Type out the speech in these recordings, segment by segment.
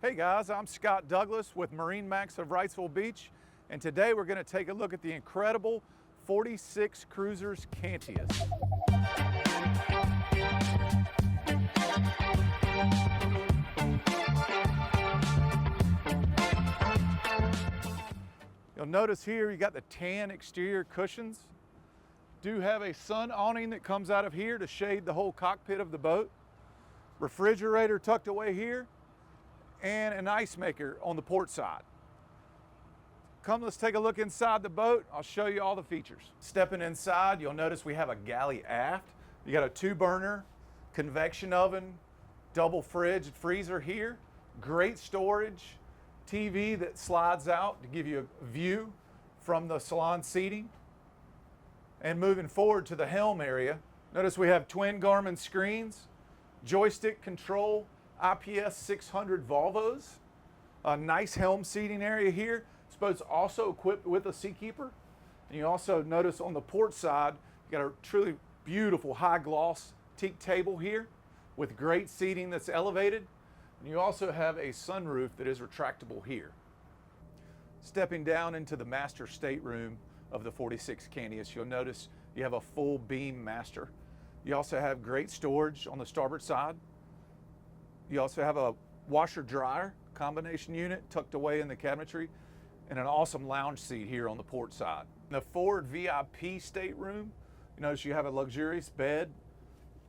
Hey guys, I'm Scott Douglas with MarineMax of Wrightsville Beach, and today we're going to take a look at the incredible 46 Cruisers Cantius. You'll notice here you got the tan exterior cushions. Do have a sun awning that comes out of here to shade the whole cockpit of the boat. Refrigerator tucked away here, and an ice maker on the port side. Let's take a look inside the boat. I'll show you all the features. Stepping inside, you'll notice we have a galley aft. You got a 2-burner convection oven, double fridge, freezer here, great storage, TV that slides out to give you a view from the salon seating. And moving forward to the helm area, notice we have twin Garmin screens, joystick control, IPS 600 Volvos, a nice helm seating area here. This boat's also equipped with a seakeeper. And you also notice on the port side, you got a truly beautiful high gloss teak table here with great seating that's elevated. And you also have a sunroof that is retractable here. Stepping down into the master stateroom of the 46 Cantius, you'll notice you have a full beam master. You also have great storage on the starboard side. You also have a washer dryer combination unit tucked away in the cabinetry and an awesome lounge seat here on the port side. In the forward VIP stateroom, you notice you have a luxurious bed,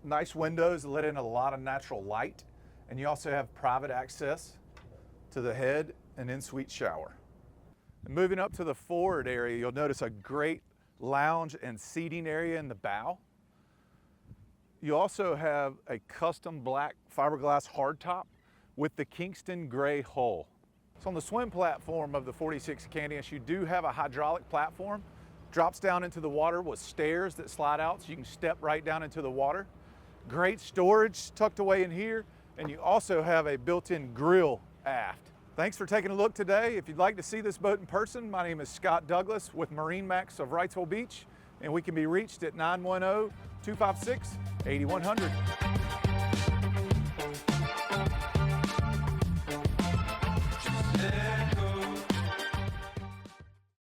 nice windows that let in a lot of natural light, and you also have private access to the head and in-suite shower. And moving up to the forward area, you'll notice a great lounge and seating area in the bow. You also have a custom black fiberglass hardtop with the Kingston gray hull. So on the swim platform of the 46 Cantius, you do have a hydraulic platform. Drops down into the water with stairs that slide out so you can step right down into the water. Great storage tucked away in here, and you also have a built-in grill aft. Thanks for taking a look today. If you'd like to see this boat in person, my name is Scott Douglas with MarineMax of Wrightsville Beach, and we can be reached at 910-256-8100.